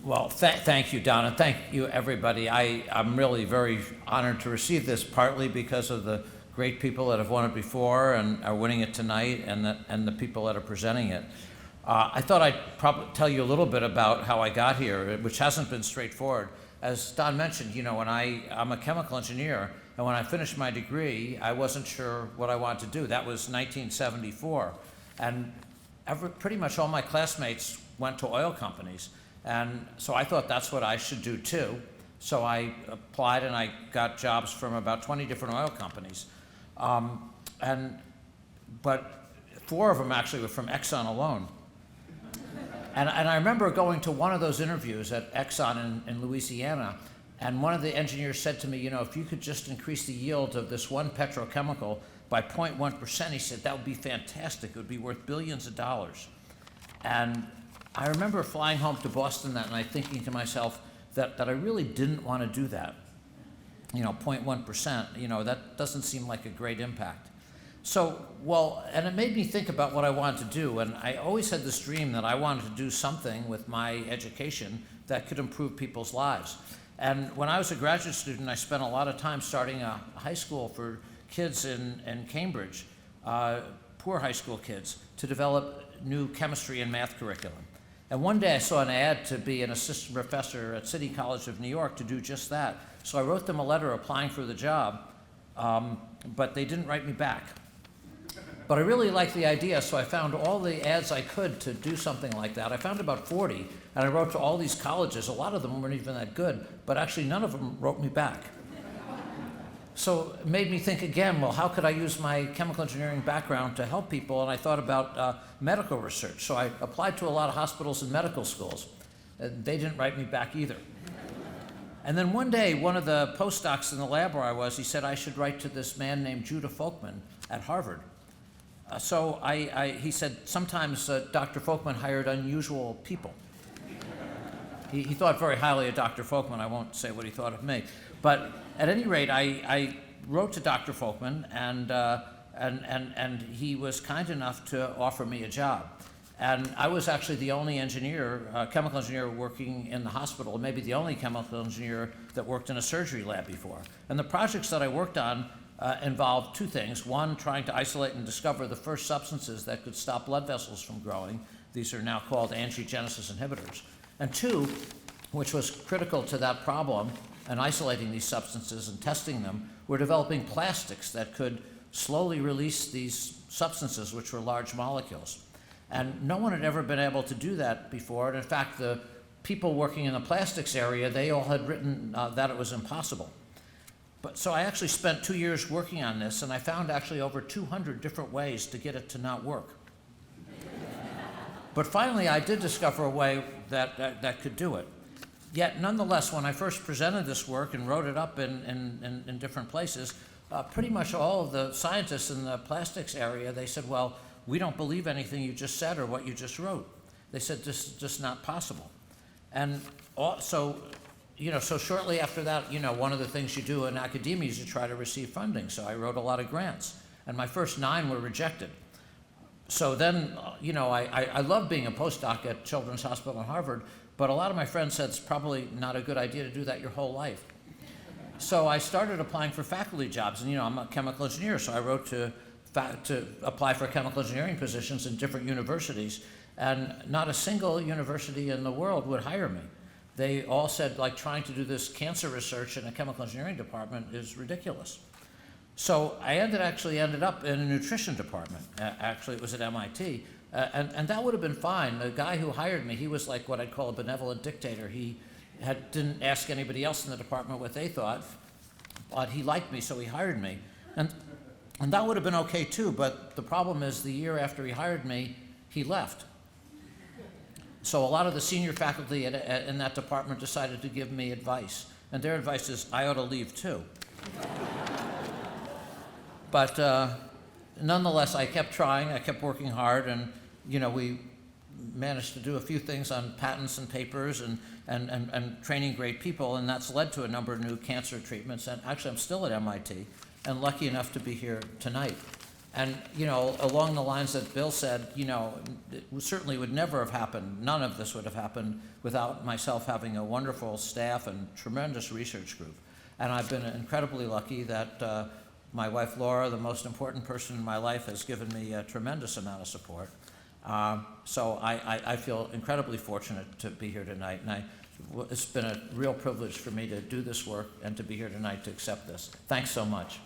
Well, thank you, Don, and thank you, everybody. I'm really very honored to receive this, partly because of the great people that have won it before and are winning it tonight, and the people that are presenting it. I thought I'd probably tell you a little bit about how I got here, which hasn't been straightforward. As Don mentioned, when I'm a chemical engineer, and when I finished my degree, I wasn't sure what I wanted to do. That was 1974, and pretty much all my classmates went to oil companies. And so I thought that's what I should do too. So I applied and I got jobs from about 20 different oil companies. But 4 of them actually were from Exxon alone. And I remember going to one of those interviews at Exxon in Louisiana, and one of the engineers said to me, if you could just increase the yield of this one petrochemical by 0.1%, he said, that would be fantastic. It would be worth billions of dollars. And I remember flying home to Boston that night thinking to myself that I really didn't want to do that. 0.1%, that doesn't seem like a great impact. And it made me think about what I wanted to do, and I always had this dream that I wanted to do something with my education that could improve people's lives. And when I was a graduate student, I spent a lot of time starting a high school for kids in Cambridge, poor high school kids, to develop new chemistry and math curriculum. And one day I saw an ad to be an assistant professor at City College of New York to do just that. So I wrote them a letter applying for the job, but they didn't write me back. But I really liked the idea, so I found all the ads I could to do something like that. I found about 40, and I wrote to all these colleges. A lot of them weren't even that good, but actually none of them wrote me back. So it made me think again, well, how could I use my chemical engineering background to help people? And I thought about medical research. So I applied to a lot of hospitals and medical schools. They didn't write me back either. And then one day, one of the postdocs in the lab where I was, he said I should write to this man named Judah Folkman at Harvard. He said sometimes Dr. Folkman hired unusual people. He thought very highly of Dr. Folkman. I won't say what he thought of me. But at any rate, I wrote to Dr. Folkman, and he was kind enough to offer me a job. And I was actually the only chemical engineer working in the hospital, maybe the only chemical engineer that worked in a surgery lab before. And the projects that I worked on involved 2 things. One, trying to isolate and discover the first substances that could stop blood vessels from growing. These are now called angiogenesis inhibitors. And 2, which was critical to that problem, and isolating these substances and testing them, we're developing plastics that could slowly release these substances, which were large molecules. And no one had ever been able to do that before. And in fact, the people working in the plastics area, they all had written that it was impossible. So I actually spent 2 years working on this, and I found actually over 200 different ways to get it to not work. But finally, I did discover a way that could do it. Yet, nonetheless, when I first presented this work and wrote it up in different places, pretty much all of the scientists in the plastics area, they said, well, we don't believe anything you just said or what you just wrote. They said, this is just not possible. And so shortly after that, one of the things you do in academia is you try to receive funding. So I wrote a lot of grants, and my first 9 were rejected. So then, I love being a postdoc at Children's Hospital in Harvard, but a lot of my friends said it's probably not a good idea to do that your whole life. So I started applying for faculty jobs, and I'm a chemical engineer, so I wrote to apply for chemical engineering positions in different universities, and not a single university in the world would hire me. They all said, trying to do this cancer research in a chemical engineering department is ridiculous. So I ended up in a nutrition department. Actually, it was at MIT. And that would have been fine. The guy who hired me, he was like what I'd call a benevolent dictator. He didn't ask anybody else in the department what they thought, but he liked me, so he hired me. And that would have been okay too, but the problem is the year after he hired me, he left. So a lot of the senior faculty in that department decided to give me advice. And their advice is, I ought to leave too. But nonetheless, I kept trying, I kept working hard, and we managed to do a few things on patents and papers and training great people, and that's led to a number of new cancer treatments. And actually, I'm still at MIT and lucky enough to be here tonight. And, you know, along the lines that Bill said, you know, it certainly would never have happened, none of this would have happened without myself having a wonderful staff and tremendous research group. And I've been incredibly lucky that my wife Laura, the most important person in my life, has given me a tremendous amount of support. So I feel incredibly fortunate to be here tonight, and it's been a real privilege for me to do this work and to be here tonight to accept this. Thanks so much.